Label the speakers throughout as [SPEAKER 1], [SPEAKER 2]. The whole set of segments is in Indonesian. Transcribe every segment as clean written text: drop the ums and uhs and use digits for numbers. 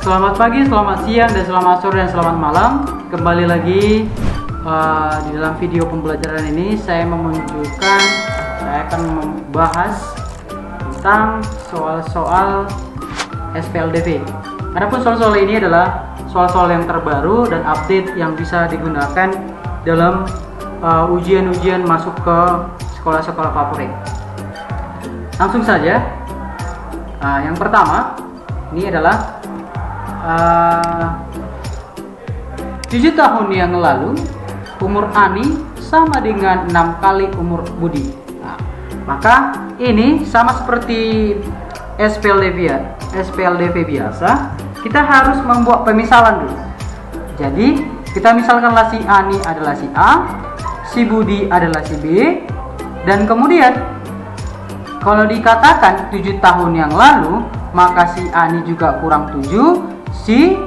[SPEAKER 1] Selamat pagi, selamat siang, dan selamat sore, dan selamat malam. Kembali lagi di dalam video pembelajaran ini saya akan membahas tentang soal-soal SPLDV. Adapun soal-soal ini adalah soal-soal yang terbaru dan update yang bisa digunakan dalam ujian-ujian masuk ke sekolah-sekolah favorit. Langsung saja. Yang pertama, ini adalah 7 tahun yang lalu umur Ani sama dengan 6 kali umur Budi. Maka ini sama seperti SPLDV biasa, kita harus membuat pemisalan dulu. Jadi kita misalkanlah si Ani adalah si A, si Budi adalah si B, dan kemudian kalau dikatakan 7 tahun yang lalu, maka si Ani juga kurang 7, si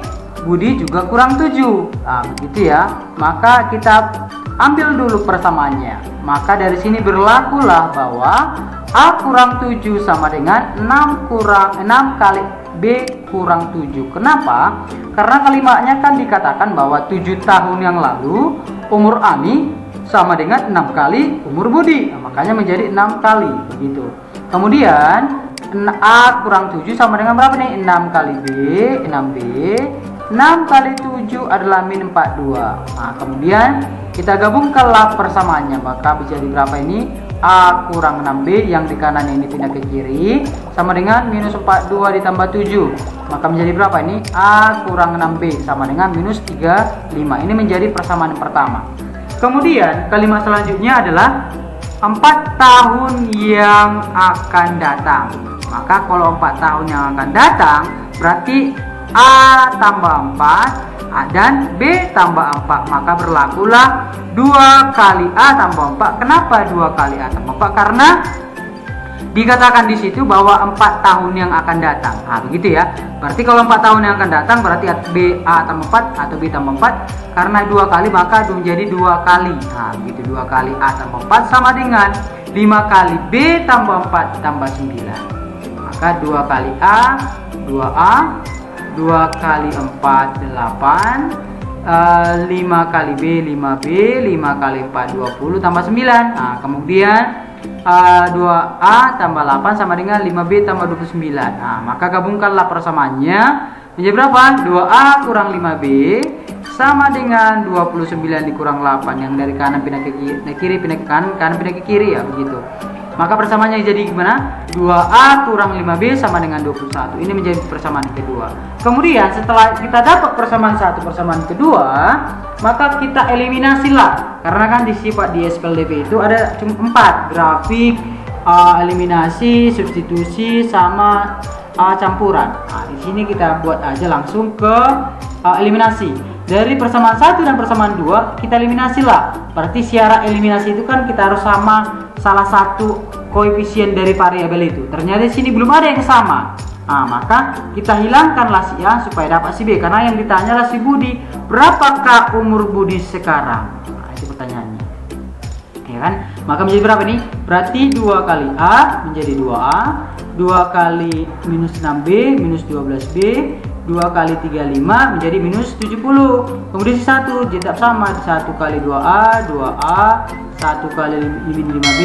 [SPEAKER 1] Budi juga kurang 7. Begitu ya. Maka kita ambil dulu persamaannya. Maka dari sini berlakulah bahwa A kurang 7 sama dengan 6 kali B kurang 7. Kenapa? Karena kalimatnya kan dikatakan bahwa 7 tahun yang lalu umur Ani sama dengan 6 kali umur Budi. Makanya menjadi 6 kali begitu. Kemudian A kurang 7 sama dengan berapa nih? 6 kali B, 6B. 6 kali 7 adalah min 42. Kemudian kita gabungkanlah persamaannya. Maka bisa jadi berapa ini? A kurang 6B yang di kanan ini pindah ke kiri sama dengan minus 42 ditambah 7. Maka menjadi berapa ini? A kurang 6B sama dengan minus 35. Ini menjadi persamaan yang pertama. Kemudian kalimat selanjutnya adalah 4 tahun yang akan datang. Maka kalau 4 tahun yang akan datang berarti A tambah 4 dan B tambah 4. Maka berlakulah 2 kali A tambah 4. Kenapa 2 kali A tambah 4? Karena dikatakan di situ bahwa 4 tahun yang akan datang. Begitu ya. Berarti kalau 4 tahun yang akan datang berarti B A tambah 4 atau B tambah 4. Karena 2 kali maka menjadi 2 kali. Begitu 2 kali A tambah 4 sama dengan 5 kali B tambah 4 tambah 9. Maka 2 kali A 2A, 2 kali 4 8, 5 kali B 5B, 5 kali 4 20 tambah 9. Kemudian 2A tambah 8 sama dengan 5B tambah 29. Maka gabungkanlah persamaannya menjadi berapa? 2A kurang 5B sama dengan 29 dikurang 8 yang dari kanan pindah ke kiri pindah ke kanan pindah ke kiri ya begitu. Maka persamaannya jadi gimana? 2A kurang 5B sama dengan 21. Ini menjadi persamaan yang kedua. Kemudian setelah kita dapat persamaan satu, persamaan kedua, maka kita eliminasilah. Karena kan di sifat di SPLDV itu ada cuma 4, grafik, eliminasi, substitusi, sama campuran. Di sini kita buat aja langsung ke eliminasi. Dari persamaan 1 dan persamaan 2 kita eliminasilah. Berarti syarat eliminasi itu kan kita harus sama salah satu koefisien dari variabel itu. Ternyata di sini belum ada yang sama. Maka kita hilangkanlah si A supaya dapat si B. Karena yang ditanyalah si Budi. Berapakah umur Budi sekarang? Itu pertanyaannya. Ya kan? Maka menjadi berapa nih? Berarti 2 kali A menjadi 2A, 2 kali minus 6B minus 12B, 2 kali 35 menjadi minus 70. Kemudian si 1 tetap sama, 1 kali 2A 2A, 1 kali 5B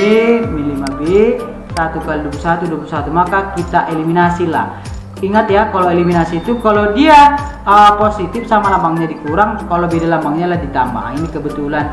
[SPEAKER 1] 5B, 1 kali 21 21. Maka kita eliminasilah. Ingat ya, kalau eliminasi itu kalau dia positif sama lambangnya dikurang, kalau beda lambangnya lah ditambah. Ini kebetulan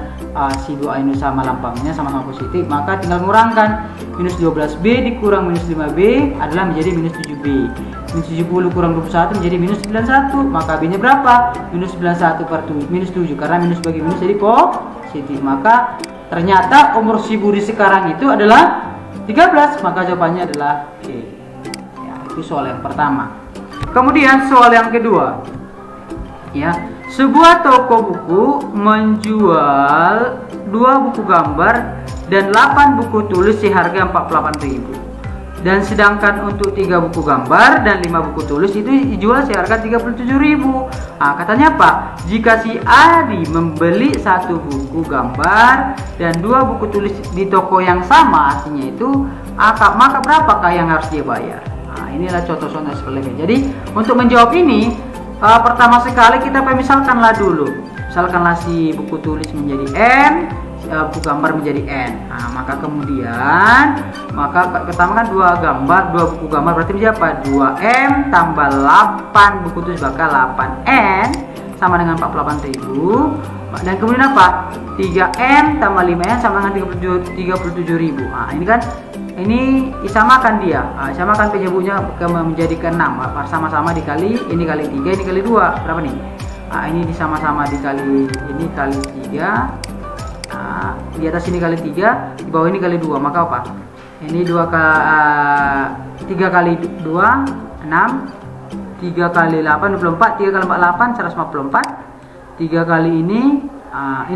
[SPEAKER 1] si 2A ini sama lambangnya sama-sama positif, maka tinggal mengurangkan. Minus 12B dikurang minus 5B adalah menjadi minus 7B. Minus 70 kurang 21 menjadi minus 91. Maka B nya berapa? Minus 91 per 7, minus 7. Karena minus bagi minus jadi positif. Maka ternyata umur si Budi sekarang itu adalah 13. Maka jawabannya adalah C. Itu soal yang pertama. Kemudian soal yang kedua, ya, sebuah toko buku menjual 2 buku gambar dan 8 buku tulis seharga 48.000. Dan sedangkan untuk 3 buku gambar dan 5 buku tulis itu dijual seharga 37.000. Katanya apa? Jika si Adi membeli 1 buku gambar dan 2 buku tulis di toko yang sama, artinya itu maka berapakah yang harus dia bayar? Inilah contoh-contoh seperti ini. Jadi untuk menjawab ini pertama sekali kita pemisalkanlah dulu. Misalkanlah si buku tulis menjadi N, buku gambar menjadi N. Nah, maka kemudian pertama kan dua buku gambar berarti menjadi apa? 2M tambah 8 buku tulis bakal 8N sama dengan 48.000. Dan kemudian apa? 3M tambah 5N sama dengan 37.000. Nah, ini kan disamakan dia. Samakan penyebutnya menjadi ke 6. Sama-sama dikali, ini kali 3, ini kali 2. Berapa nih? Ini sama-sama dikali, ini kali 3. Di atas ini kali 3, di bawah ini kali 2. Maka apa? Ini 3 kali 2 6, 3 kali 8 24, 3 kali 4 8 154. 3 kali ini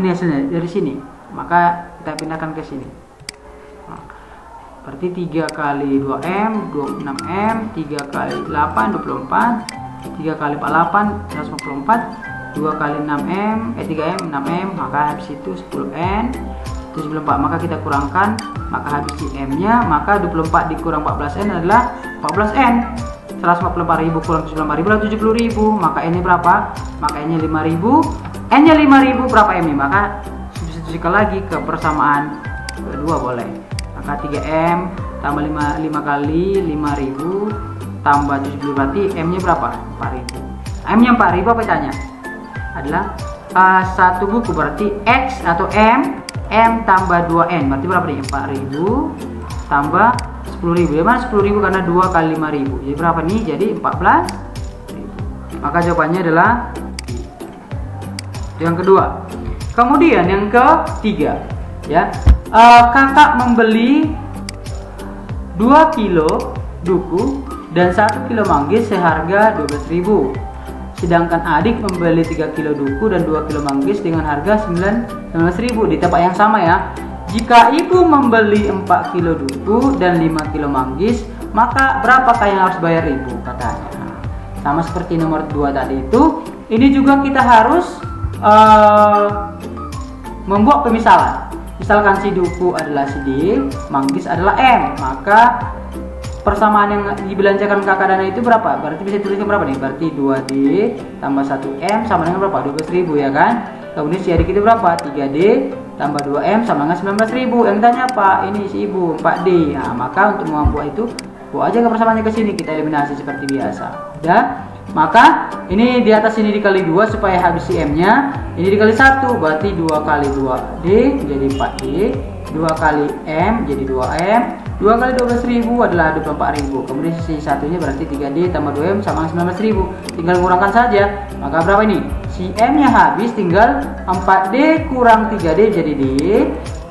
[SPEAKER 1] hasilnya dari sini. Maka kita pindahkan ke sini. Berarti 3 kali 2M 26M, 3 kali 8 24, 3 kali 48 154, 2 kali 6M 3M 6M, maka habis itu 10N 74. Maka kita kurangkan, maka habis di M nya, maka 24 dikurang 14N adalah 14N. 144.000 kurang 95.000 adalah 70.000. Maka N nya berapa? Maka N nya 5.000. N nya 5.000, berapa M nya? Maka substitusikan lagi ke persamaan kedua boleh. Maka 3M tambah 5 kali 5.000 tambah 70 berarti M nya berapa? 4.000. M nya 4.000 apa tanya? Adalah satu buku berarti X atau M tambah 2N berarti berapa nih? 4.000 tambah 10.000. Ya mana 10.000 karena 2 kali 5.000. Jadi berapa nih? Jadi 14.000. Maka jawabannya adalah yang kedua. Kemudian yang ketiga, ya. Kakak membeli 2 kilo duku dan 1 kilo manggis seharga 12.000. Sedangkan adik membeli 3 kilo duku dan 2 kilo manggis dengan harga 19.000 di tempat yang sama ya. Jika ibu membeli 4 kilo duku dan 5 kilo manggis, maka berapakah yang harus bayar ibu? Katanya. Sama seperti nomor 2 tadi itu, ini juga kita harus membuat pemisalan. Misalkan si duku adalah si D, manggis adalah M, maka persamaan yang dibelanjakan kakak dana itu berapa? Berarti bisa dituliskan berapa nih? Berarti 2D tambah 1M sama dengan berapa? 12.000 ya kan? Kemudian si adik itu berapa? 3D tambah 2M sama dengan 19.000. Yang tanya apa? Ini si ibu 4D. Nah, maka untuk membuat itu, buat aja ke persamaannya ke sini, kita eliminasi seperti biasa. Udah? Maka ini di atas ini dikali 2 supaya habis si M nya. Ini dikali 1 berarti 2 kali 2D jadi 4D, 2 kali M jadi 2M, 2 kali 12.000 adalah 24.000. Kemudian sisi satunya berarti 3D tambah 2M sama 19.000. Tinggal kurangkan saja. Maka berapa ini? Si M nya habis, tinggal 4D kurang 3D jadi D.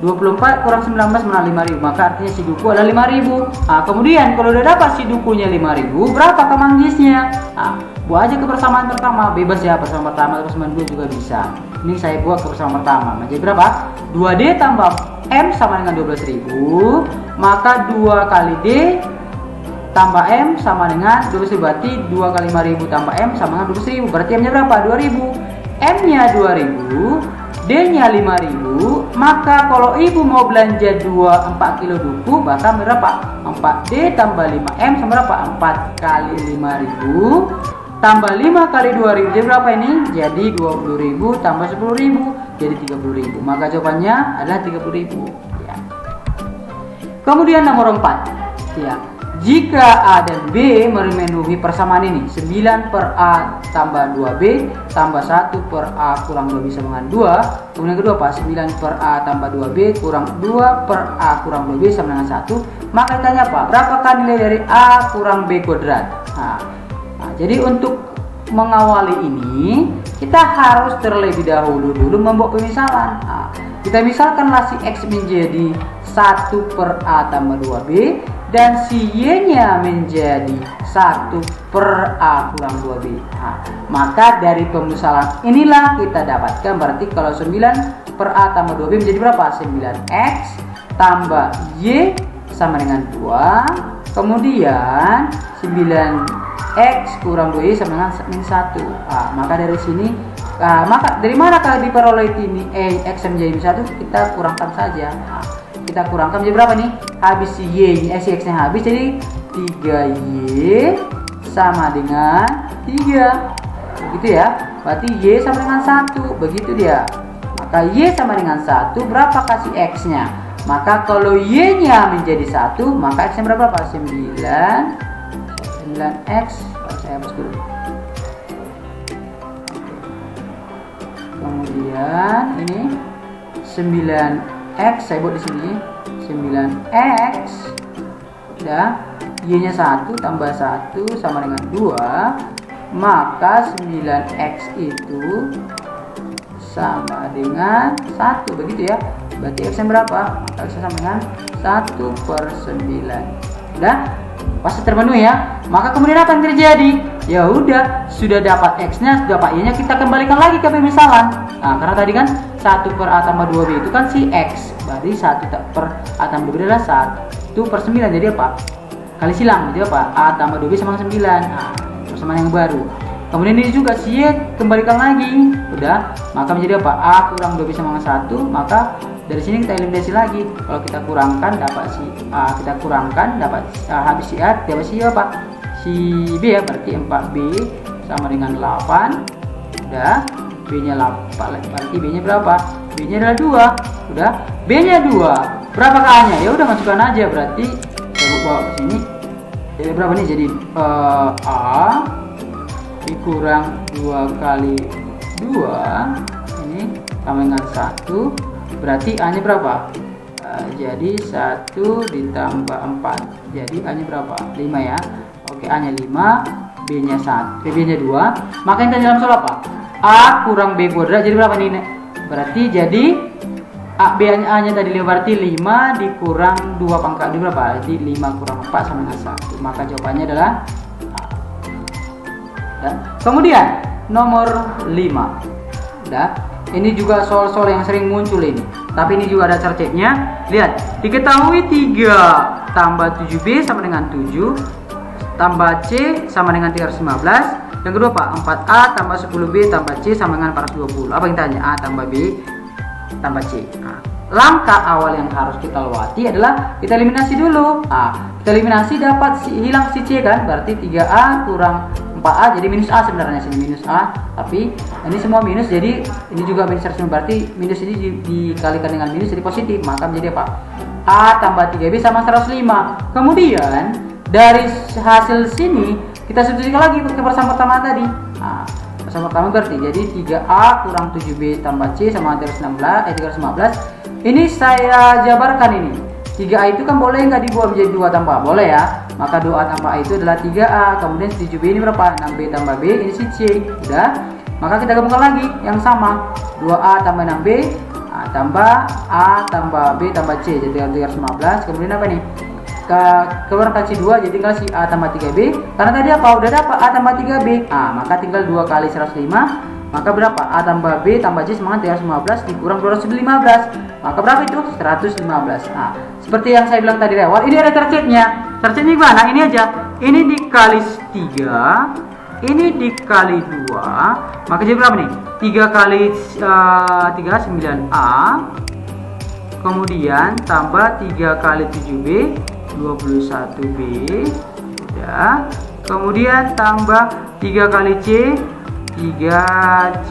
[SPEAKER 1] 24 kurang 19 menang 5.000. Maka artinya si duku adalah 5.000. Nah, kemudian kalau udah dapat si dukunya 5.000, berapa manggisnya? Nah, buat aja ke persamaan pertama, bebas ya, persamaan pertama atau persamaan 2 juga bisa. Ini saya buat ke persamaan pertama. Jadi berapa? 2D tambah M sama dengan 12.000. Maka 2 kali D tambah M sama dengan 12.000. Berarti 2 kali 5.000 tambah M sama dengan 12.000. Berarti M nya berapa? 2.000. M nya 2.000, D nya 5.000. Maka kalau ibu mau belanja 4 kilo duku, maka berapa? 4D tambah 5M sama berapa? 4 kali 5.000 tambah 5 kali 2.000 jadi berapa ini? Jadi 20.000 tambah 10.000 jadi 30.000. Maka jawabannya adalah 30.000 ya. Kemudian nomor 4 ya. Jika A dan B memenuhi persamaan ini, 9 per A tambah 2B tambah 1 per A kurang 2B sama dengan 2. Kemudian kedua apa? 9 per A tambah 2B kurang 2 per A kurang 2B sama dengan 1. Maka ditanya apa? Berapakah nilai dari A kurang B kuadrat? Nah, jadi untuk mengawali ini, kita harus terlebih dahulu membuat pemisalan. Nah, kita misalkanlah si X menjadi 1 per A tambah 2B dan si Y-nya menjadi 1 per A kurang 2B. Nah, maka dari pemisalan inilah kita dapatkan berarti kalau 9 per A tambah 2B menjadi berapa? 9X tambah Y sama dengan 2. Kemudian 9X kurang 2Y sama dengan min 1. Nah, maka dari sini maka dari manakah diperoleh ini X menjadi 1? Kita kurangkan saja. Nah, kita kurangkan menjadi berapa nih? Habis si Y nya, si X nya habis jadi 3Y sama dengan 3. begitu ya. Berarti Y sama dengan 1, begitu dia. Maka Y sama dengan 1, berapa kasih X-nya? Maka kalau Y-nya menjadi 1, maka X-nya berapa Pak? 9X. Saya hapus dulu. Kemudian ini 9X, saya buat di sini 9X. Udah, Y-nya 1 tambah 1 sama dengan 2, maka 9X itu sama dengan 1, begitu ya. Berarti X-nya berapa? Maka X-nya sama dengan 1/9. Udah, pasti terpenuhi ya. Maka kemudian apa yang terjadi? Ya udah, sudah dapat X-nya, sudah dapat Y-nya, kita kembalikan lagi ke pemisalan. Nah, karena tadi kan 1/A tambah 2B itu kan si X. Berarti 1/A tambah 2B adalah 1/9. Jadi apa? Kali silang. Jadi apa? A tambah 2B sama 9. Nah, persamaan yang baru. Kemudian ini juga si Y kembalikan lagi. Udah, maka menjadi apa? A kurang 2B sama 1. Maka dari sini kita eliminasi lagi. Kalau kita kurangkan dapat si A, kita kurangkan dapat habis si A, dapat si apa? Si B ya, berarti 4B sama dengan 8. Udah, B-nya 8, berarti B-nya berapa? B-nya adalah 2. Udah, B-nya 2. Berapa A-nya? Ya udah masukkan aja, berarti saya bawa ke sini. Jadi berapa nih? Jadi A dikurang 2 kali 2 ini sama dengan 1, berarti A-nya berapa? Jadi 1 ditambah 4, jadi A-nya berapa? 5 ya. Oke, A-nya 5, B-nya 1, B-nya 2. Maka yang tadi dalam soal apa? A kurang B kuadrat, jadi berapa nih? Berarti jadi A-nya tadi berarti 5 dikurang 2 pangkat, jadi berapa? Jadi 5 kurang 4 sama dengan 1. Maka jawabannya adalah A. Kemudian nomor 5. Udah, ini juga soal-soal yang sering muncul ini. Tapi ini juga ada cercetnya. Lihat, diketahui 3 tambah 7B sama dengan 7, tambah C sama dengan 315. Yang kedua Pak, 4A tambah 10B tambah C sama dengan 420. Apa yang tanya? A tambah B tambah C. Nah, langkah awal yang harus kita lewati adalah kita eliminasi dulu. Kita eliminasi dapat hilang si C kan, berarti 3A kurang 4A jadi minus A, sebenarnya sini minus A, tapi ini semua minus, jadi ini juga minus 100, berarti minus ini dikalikan dengan minus jadi positif, maka menjadi apa? A tambah 3B sama 105. Kemudian dari hasil sini kita substitusikan lagi ke persamaan pertama tadi. Persamaan pertama berarti jadi 3A kurang 7B tambah C sama 315. Ini saya jabarkan ini. 3A itu kan boleh nggak dibuat menjadi 2 tambah? Boleh ya. Maka 2A tambah A itu adalah 3A. Kemudian 7B ini berapa? 6B tambah B, ini si C. Udah. Maka kita gabungkan lagi yang sama. 2A tambah 6B tambah A tambah B tambah C jadi 315. Kemudian apa nih? Keluarkan si 2 jadi tinggal si A tambah 3B. Karena tadi apa? Udah dapat A tambah 3B. Maka tinggal 2 kali 105. Maka berapa? A tambah B tambah C sama 315 dikurang 215. Maka berapa itu? 115. Seperti yang saya bilang tadi di awal, ini ada cercetnya. Cercetnya gimana? Ini aja. Ini dikali 3, ini dikali 2. Maka jadi berapa nih? 3 kali 3 9A. Kemudian tambah 3 kali 7B 21B. Udah. Kemudian tambah 3 kali C 3C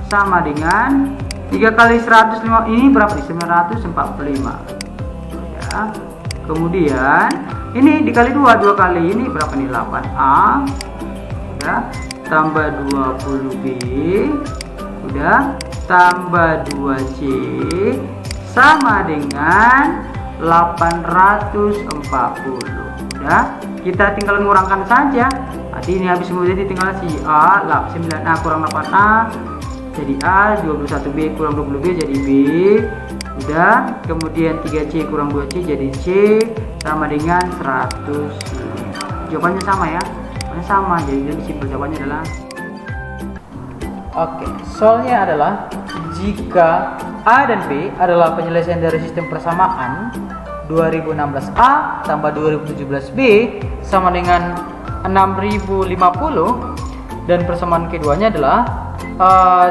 [SPEAKER 1] sama dengan 3 kali 105, ini berapa nih? 945 ya. Kemudian ini dikali 2 kali ini berapa nih? 8A ya, tambah 20B udah, tambah 2C sama dengan 840. Udah, kita tinggal mengurangkan saja. Nanti ini habis kemudian tinggal si A 9A kurang 8A jadi A, 21B kurang 20B jadi B. Udah, kemudian 3C kurang 2C jadi C sama dengan 100. Jawabannya sama ya. Jawabannya sama, jadi lebih simpel. Jawabannya adalah oke, soalnya adalah jika A dan B adalah penyelesaian dari sistem persamaan 2016A tambah 2017B sama dengan 6050, dan persamaan keduanya adalah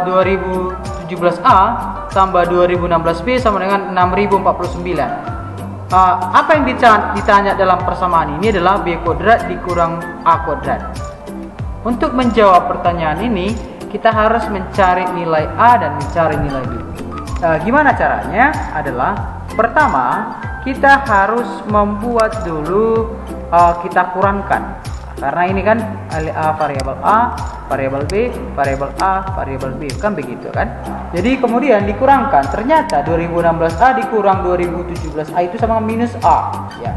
[SPEAKER 1] 2017A tambah 2016B sama dengan 6049. Apa yang ditanya dalam persamaan ini adalah B kuadrat dikurang A kuadrat. Untuk menjawab pertanyaan ini, kita harus mencari nilai A dan mencari nilai B. Gimana caranya? Adalah pertama, kita harus membuat dulu, kita kurangkan. Karena ini kan variabel A, variabel B, variabel A, variabel B, kan begitu kan? Jadi kemudian dikurangkan, ternyata 2016A dikurang 2017A itu sama minus A, ya.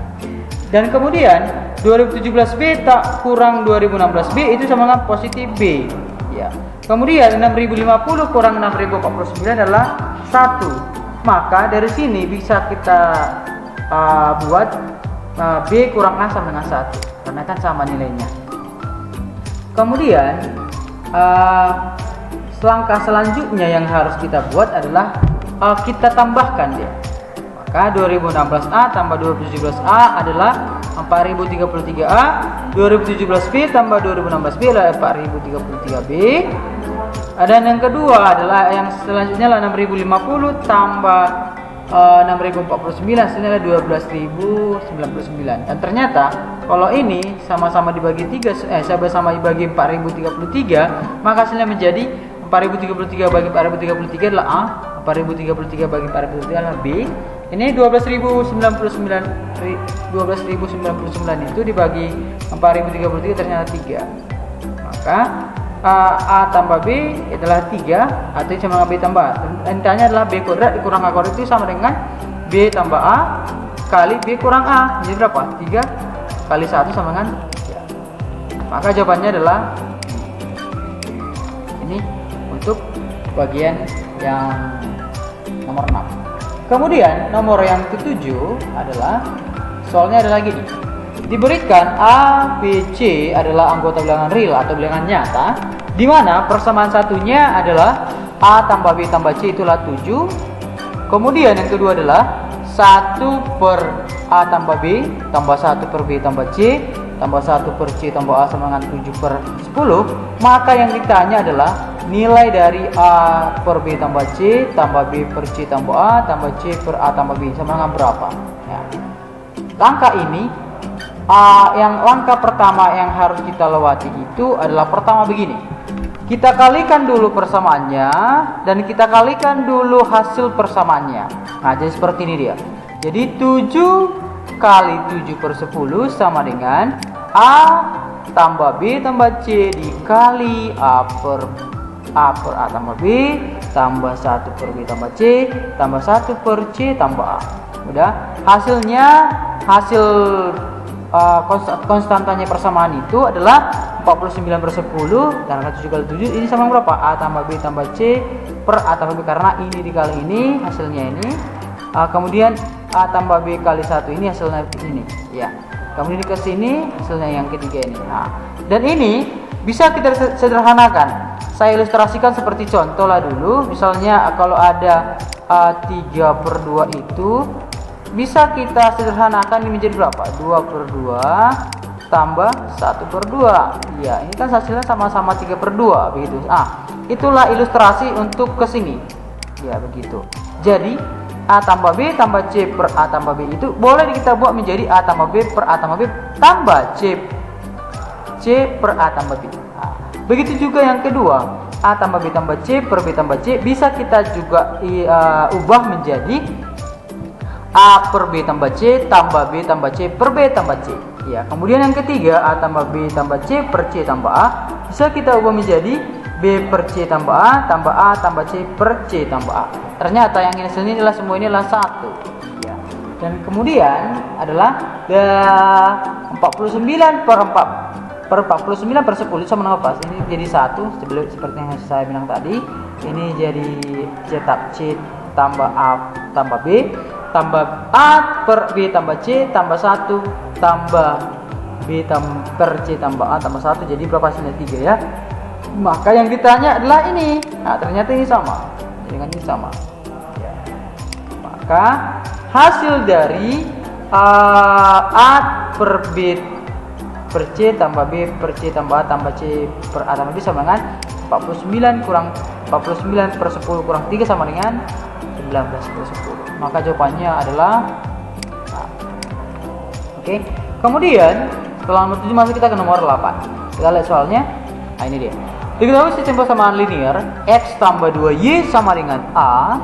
[SPEAKER 1] Dan kemudian 2017B tak kurang 2016B itu sama dengan positif B, ya. Kemudian 6050 kurang 6049 adalah 1. Maka dari sini bisa kita buat B kurang A sama dengan 1, karena kan sama nilainya. Kemudian langkah selanjutnya yang harus kita buat adalah kita tambahkan dia. Maka 2016A tambah 2017A adalah 4033A, 2017B tambah 2016B adalah 4033B. Dan yang kedua adalah yang selanjutnya adalah 6050 tambah 6049 hasilnya adalah 12099. Dan ternyata kalau ini sama-sama dibagi 3, sama-sama dibagi 4033, maka hasilnya menjadi 4033 bagi 4033 adalah A, 4033 bagi 4033 adalah B. Ini 12.099 itu dibagi 4033 ternyata 3. Maka A tambah B adalah 3, atau sama B tambah A. Intinya adalah B kuadrat dikurang A kuadrat itu sama dengan B tambah A kali B kurang A. Jadi berapa? 3 kali 1 sama dengan 3. Maka jawabannya adalah ini untuk bagian yang nomor 6. Kemudian nomor yang ke-7 adalah soalnya adalah gini. Diberikan A, B, C adalah anggota bilangan real atau bilangan nyata, di mana persamaan satunya adalah A tambah B tambah C itulah 7. Kemudian yang kedua adalah 1 per A tambah B tambah 1 per B tambah C tambah 1 per C tambah A sama dengan 7 per 10. Maka yang ditanya adalah nilai dari A per B tambah C tambah B per C tambah A tambah C per A tambah B sama dengan berapa ya. Langkah ini yang langkah pertama yang harus kita lewati itu adalah pertama begini. Kita kalikan dulu persamaannya dan kita kalikan dulu hasil persamaannya. Nah, jadi seperti ini dia. Jadi 7 kali 7 per 10 sama dengan A tambah B tambah C dikali A per A tambah B tambah 1 per B tambah C tambah 1 per C tambah A. Udah, hasilnya hasil konstantanya persamaan itu adalah 49 per 10 karena 7 kali 7 ini sama berapa? A tambah B tambah C per A tambah B, karena ini dikali ini hasilnya ini. Kemudian A tambah B kali 1 ini hasilnya ini ya. Kemudian ke sini hasilnya yang ketiga ini. Nah, dan ini bisa kita sederhanakan. Saya ilustrasikan seperti contoh lah dulu. Misalnya kalau ada 3 per 2 itu bisa kita sederhanakan ini menjadi berapa? 2 per 2 tambah 1 per 2. Ya, ini kan hasilnya sama-sama 3 per 2 begitu. Itulah ilustrasi untuk ke sini. Ya, begitu. Jadi A tambah B tambah C per A tambah B itu boleh kita buat menjadi A tambah B per A tambah B tambah C per A tambah B. Begitu juga yang kedua, A tambah B tambah C per B tambah C bisa kita juga ubah menjadi A per B tambah C tambah B tambah C per B tambah C. Ya, kemudian yang ketiga A tambah B tambah C per C tambah A bisa kita ubah menjadi B per C tambah A tambah C per C tambah A. Ternyata yang ini sini adalah semua ini adalah 1. Ya. Dan kemudian adalah 49 per 49 per 10 sama dengan apa? Ini jadi 1 seperti yang saya bilang tadi. Ini jadi C tambah A tambah B tambah A per B tambah C tambah 1 tambah B per C tambah A tambah 1, jadi berapa hasilnya? 3 ya. Maka yang ditanya adalah ini. Nah, ternyata ini sama. Dengan ini sama. Ya. Maka hasil dari A per B per C tambah B per C tambah A tambah C per A tambah B sama dengan 49 kurang 49 per 10 kurang 3 sama dengan 19 per 10. Maka jawabannya adalah A. Oke. Kemudian setelah nomor 7 masuk kita ke nomor 8. Kita lihat soalnya. Nah, ini dia. Diketahui sistem persamaan linear X tambah 2Y sama dengan A,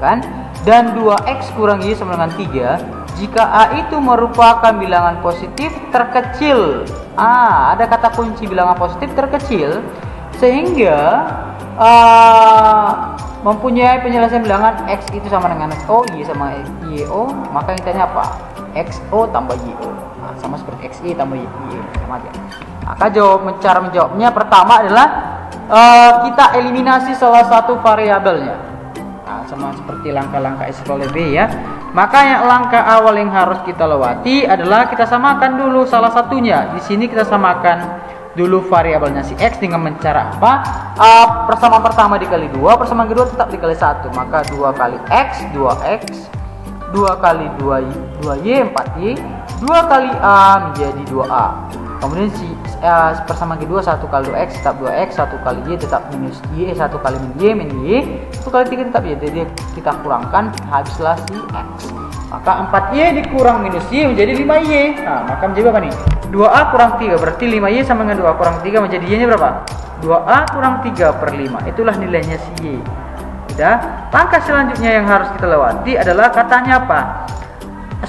[SPEAKER 1] kan? Dan 2X kurang Y sama dengan 3 jika A itu merupakan bilangan positif terkecil. Ada kata kunci bilangan positif terkecil, sehingga mempunyai penyelesaian bilangan X itu sama dengan XO, Y sama YO, maka yang tanya apa? XO tambah YO. Sama seperti XY tambah YO, sama aja. Maka cara menjawabnya pertama adalah kita eliminasi salah satu variabelnya. Sama seperti langkah-langkah SLB ya. Maka yang langkah awal yang harus kita lewati adalah kita samakan dulu salah satunya. Di sini kita samakan dulu variabelnya si X dengan cara apa? Persamaan pertama dikali 2, persamaan kedua tetap dikali 1. Maka 2 kali X, 2X, 2 kali 2Y, 4Y, 2 kali A menjadi 2A. Kemudian persamaan kedua 1 kali 2X tetap 2X, 1 kali Y tetap minus Y, 1 kali min Y, 1 kali 3 tetap Y. Jadi kita kurangkan, habislah si X. Maka 4Y dikurang minus Y menjadi 5Y. Maka menjadi berapa nih? 2A kurang 3, berarti 5Y sama dengan 2A kurang 3 menjadi Y nya berapa? 2A kurang 3 per 5, itulah nilainya si Y. Udah. Langkah selanjutnya yang harus kita lewati adalah katanya apa?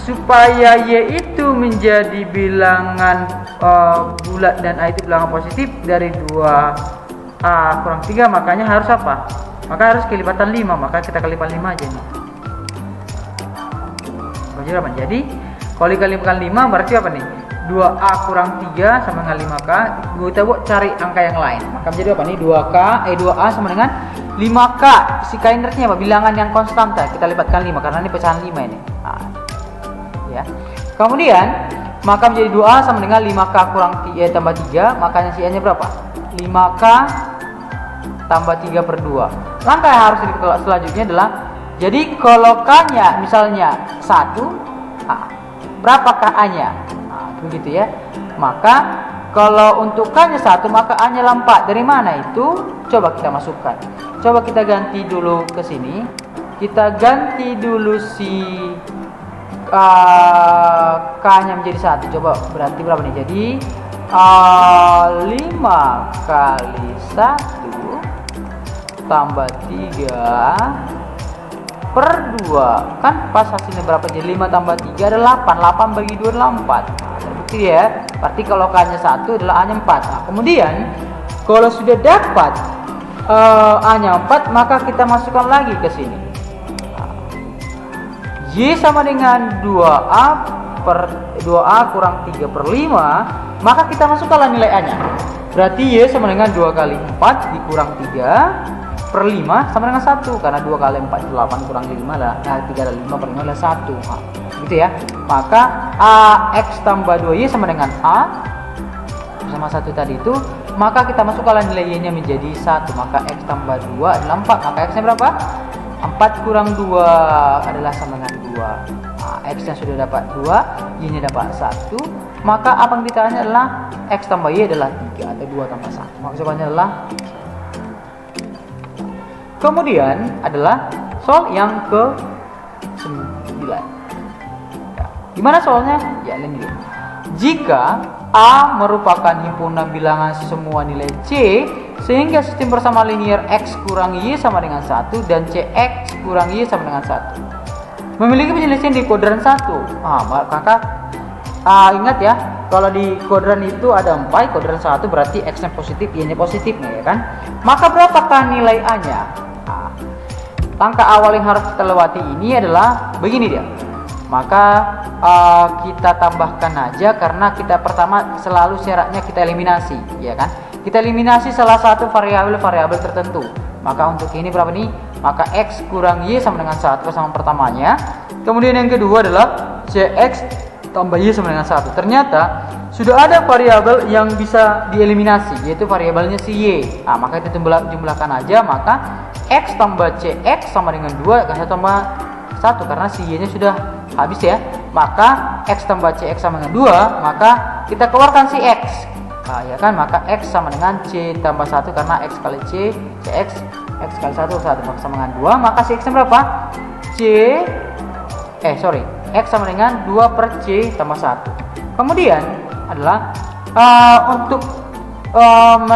[SPEAKER 1] Supaya Y itu menjadi bilangan bulat dan A itu bilangan positif dari 2A kurang 3, makanya harus apa? Maka harus kelipatan 5, maka kita kalikan 5 aja nih. Jadi kalau dikalikan 5 berarti apa nih? 2A kurang 3 sama dengan 5K. Kita buat cari angka yang lain. Maka menjadi apa nih? 2A sama dengan 5K. Si K inertnya apa? Bilangan yang konstanta. Kita lipatkan 5 karena ini pecahan 5 ini. Ya. Kemudian maka menjadi 2A sama dengan 5K kurang 3 tambah 3, makanya si A-nya berapa? 5K tambah 3 per 2. Langkah yang harus dilakukan selanjutnya adalah, jadi kalau K-nya misalnya 1, berapakah A-nya? Begitu ya. Maka kalau untuk K-nya 1, maka A-nya 4. Dari mana itu? Coba kita masukkan. Coba kita ganti dulu ke sini. Kita ganti dulu si K-nya menjadi 1. Coba berarti berapa nih? Jadi 5 kali 1 tambah 3 per 2. Kan pas hasilnya berapa? Jadi 5 tambah 3 adalah 8. 8 bagi 2 adalah 4. Terbukti ya. Berarti kalau K-nya 1 adalah A-nya 4. Kemudian kalau sudah dapat A-nya 4, maka kita masukkan lagi ke sini. Y sama dengan 2A kurang 3 per 5, maka kita masukkanlah nilai A-nya. Berarti Y sama dengan 2 kali 4 dikurang 3 per 5 sama dengan 1. Karena 2 kali 4 itu 8 kurang 5 lah. 3 kali 5 per 5 adalah 1. Gitu ya. Maka AX tambah 2Y sama dengan A sama 1 tadi itu. Maka kita masukkanlah nilai Y-nya menjadi 1. Maka X tambah 2 adalah 4. Maka X-nya berapa? 4 kurang 2 adalah sama dengan 2. X nya sudah dapat 2, Y nya dapat 1. Maka apa yang ditanya adalah X tambah Y adalah 3 atau 2 tambah 1. Maka jawabannya adalah. Kemudian adalah soal yang ke-9. Gimana soalnya? Ya, ini dulu. Jika A merupakan himpunan bilangan semua nilai C, sehingga sistem persamaan linear X kurang Y sama dengan 1 dan CX kurang Y sama dengan 1 memiliki penyelesaian di kuadran 1. Maka ingat ya, kalau di kuadran itu ada 4, kuadran 1 berarti X-nya positif, Y-nya positif ya kan? Maka berapakah nilai A-nya? Langkah awal yang harus kita lewati ini adalah begini dia. Maka kita tambahkan aja, karena kita pertama selalu syaratnya kita eliminasi, ya kan? Kita eliminasi salah satu variabel tertentu. Maka untuk ini berapa nih? Maka X kurang Y sama dengan 1 persamaan pertamanya. Kemudian yang kedua adalah CX tambah Y sama dengan 1. Ternyata sudah ada variabel yang bisa dieliminasi, yaitu variabelnya si Y. Maka kita jumlahkan aja. Maka X tambah CX sama dengan 2, kan 1 tambah 1 karena si Y nya sudah habis ya. Maka X tambah CX sama dengan 2, maka kita keluarkan si X. Ya kan, maka X sama dengan C tambah 1 karena X kali C, CX, X kali 1 maka sama dengan 2. Maka si X nya berapa? X sama dengan 2 per C tambah 1. Kemudian adalah untuk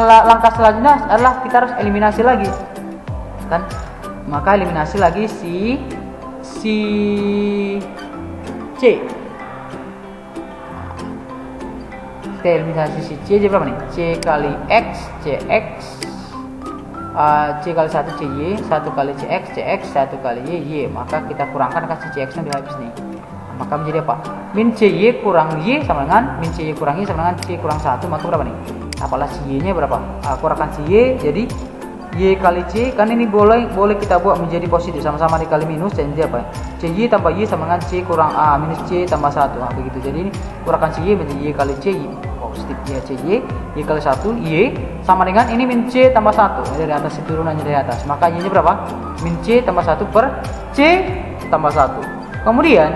[SPEAKER 1] langkah selanjutnya adalah kita harus eliminasi lagi, kan? Maka eliminasi lagi si C. Kita eliminasi si C jadi berapa nih? C kali X, CX, C kali 1 CY, 1 kali CX, CX, 1 kali Y. Maka kita kurangkan kan si CX nya udah habis nih. Maka menjadi apa? Min CY kurang Y sama dengan min CY kurang Y sama dengan C kurang 1. Maka berapa nih? Apalah si Y nya berapa? Kurangkan si Y jadi Y kali C, kan ini boleh kita buat menjadi positif, sama-sama dikali minus, jadi apa? CY tambah Y sama dengan C kurang A minus C tambah 1. Nah, begitu. Jadi ini kurangkan si Y menjadi Y kali C, positif ya CY, Y kali 1, Y sama dengan ini min C tambah 1. Dari atas turunannya dari atas. Maka Y nya berapa? Min C tambah 1 per C tambah 1. Kemudian,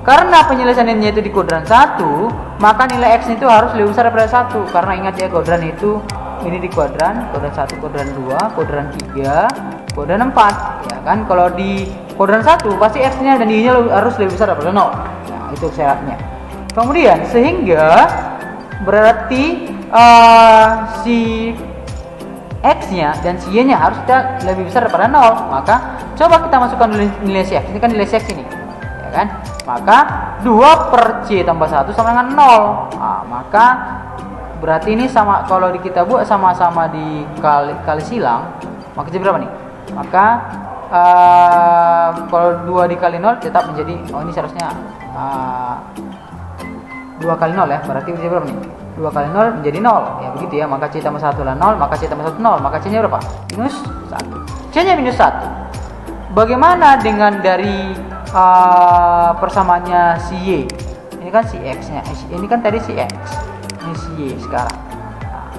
[SPEAKER 1] karena penyelesaiannya itu di kuadran 1, maka nilai X itu harus lebih besar daripada 1. Karena ingat ya, kuadran itu ini di kuadran 1, kuadran 2, kuadran 3, kuadran 4, ya kan? Kalau di kuadran 1 pasti X-nya dan Y-nya harus lebih besar daripada 0. Nah, itu syaratnya. Kemudian sehingga berarti si X-nya dan si Y-nya harus lebih besar daripada 0. Maka coba kita masukkan dulu nilai si X. Ini kan nilai si X ini, ya kan? Maka 2 per C tambah 1 sama dengan 0. Nah, maka berarti ini sama, kalau kita buat sama-sama dikali silang, maka jadi berapa nih? Maka kalau 2 dikali 0 tetap menjadi, ini seharusnya 2 kali 0 ya, berarti jadi berapa nih? 2 kali 0 menjadi 0, ya begitu ya. Maka C tambah 1 adalah 0, maka C tambah 1 0, maka C nya berapa? Minus 1. C nya minus 1. Bagaimana dengan dari persamaannya si Y? Ini kan si X nya, ini kan tadi si X, ini si Y sekarang. Nah,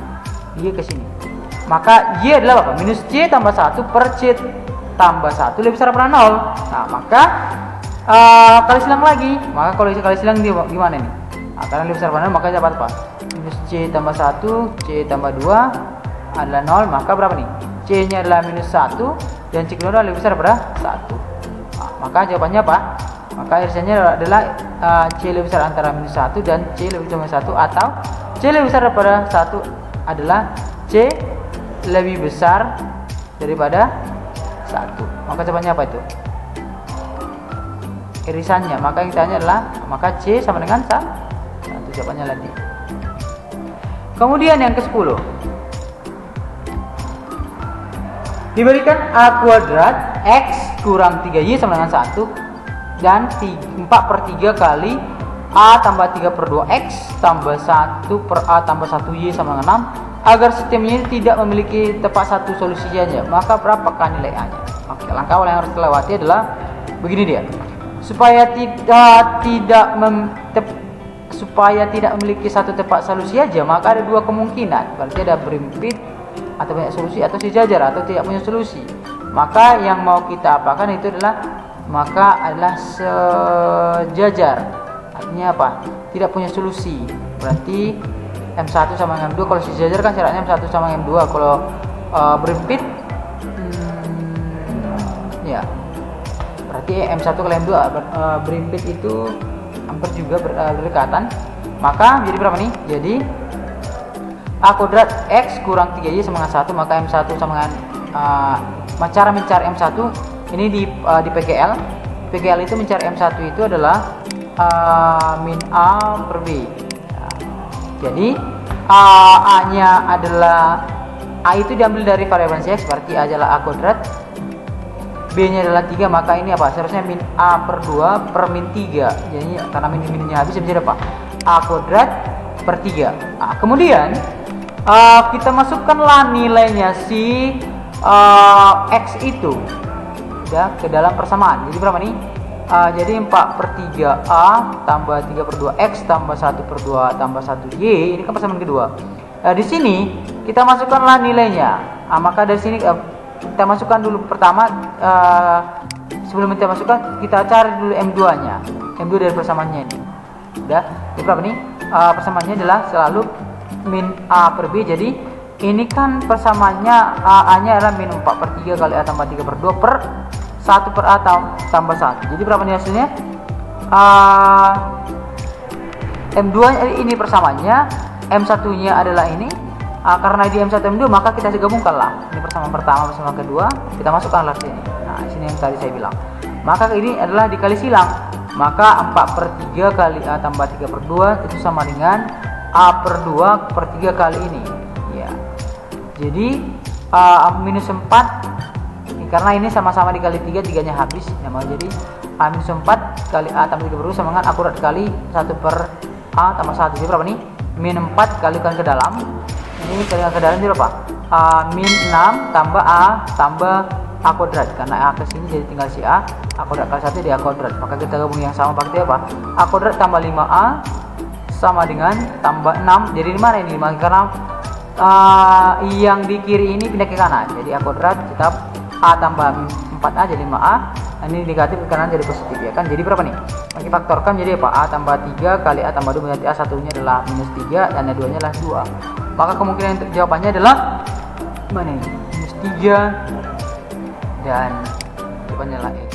[SPEAKER 1] Y ke sini. Maka Y adalah apa? Minus C tambah 1 per C tambah 1 lebih besar daripada 0. Nah, maka kali silang lagi. Maka kalau kali silang dia gimana nih? Nah, karena lebih besar daripada 0, maka dapat apa? Minus C tambah 1, C tambah 2 adalah 0. Maka berapa nih? C nya adalah minus 1 dan C kedua lebih besar daripada 1. Nah, maka jawabannya apa? Maka irsannya adalah C lebih besar antara minus 1 dan C lebih besar dari 1, atau C lebih besar daripada 1 adalah C lebih besar daripada 1. Maka jawabannya apa itu? Irisannya. Maka yang ditanya adalah, maka C sama dengan 1. Jawabannya lagi. Kemudian yang ke-10. Diberikan A kuadrat X kurang 3Y sama dengan 1 dan 4 per 3 kali A tambah 3 per 2 X tambah 1 per A tambah 1Y sama dengan 6 agar sistemnya tidak memiliki tepat satu solusi saja. Maka berapakah nilai A nya? Oke, langkah awal yang harus dilewati adalah begini dia. Supaya tidak memiliki satu tepat solusi aja, maka ada dua kemungkinan. Berarti ada berimpit atau banyak solusi, atau sejajar atau tidak punya solusi. Maka yang mau kita apakan itu adalah sejajar. Artinya apa? Tidak punya solusi. Berarti M1 sama M2. Kalau sejajar kan syaratnya M1 sama M2. Kalau berimpit ya berarti M1 kali M2 berimpit itu hampir juga berdekatan. Maka jadi berapa nih? Jadi A kuadrat X kurang 3Y sama dengan 1. Maka M1 sama dengan cara mencari M1 ini di PGL. PGL itu mencari M1 itu adalah min A per B. Jadi A nya adalah, A itu diambil dari variabel X, berarti A adalah A kuadrat, B nya adalah 3, maka ini apa? Seharusnya min A per 2 per min 3. Jadi karena min-minnya habis menjadi apa? A kuadrat per 3. Nah, kemudian kita masukkanlah nilainya si X itu ya ke dalam persamaan. Jadi berapa nih? Jadi 4 per 3A tambah 3 per 2X tambah 1 per 2 tambah 1Y. Ini kan persamaan kedua. Di sini kita masukkanlah nilainya. Maka dari sini kita masukkan dulu pertama. Sebelum kita masukkan, kita cari dulu M2 nya. M2 dari persamaannya ini. Udah, jadi berapa nih? Persamaannya adalah selalu min A per B. Jadi ini kan persamaannya A nya adalah min 4 per 3 kali A tambah 3 per 2 per 1 per A tambah 1. Jadi berapa nih hasilnya? M2 ini persamaannya, M1 nya adalah ini, karena di M1 M2 maka kita gabungkan lah. Ini persamaan pertama bersama kedua, kita masukkan lah sini. Nah, sini yang tadi saya bilang. Maka ini adalah dikali silang. Maka 4/3 kali A tambah 3/2 itu sama dengan A/2/3 kali ini. Ya. Jadi minus 4 karena ini sama-sama dikali 3, 3-nya habis. Ya, jadi A-4 kali A tambah 3/2 sama dengan akurat kali 1/A tambah 1. Jadi berapa nih? Min 4 kalikan ke dalam. Ini kalikan ke dalam jadi berapa? Min 6 tambah A tambah A kuadrat. Karena A ke sini jadi tinggal si A kuadrat kali 1 di A kuadrat. Maka kita gabung yang sama pakai apa? A kuadrat tambah 5A sama dengan tambah 6. Jadi di mana ini? Karena yang di kiri ini pindah ke kanan. Jadi A kuadrat kita A tambah 4A jadi 5A. Ini negatif ke kanan jadi positif ya kan. Jadi berapa nih? Kita faktorkan jadi apa? A tambah 3 kali A tambah 2 berarti A satunya adalah minus 3 dan A2 nya adalah 2. Maka kemungkinan untuk jawabannya adalah mana ini? Minus 3 dan jawabannya adalah E.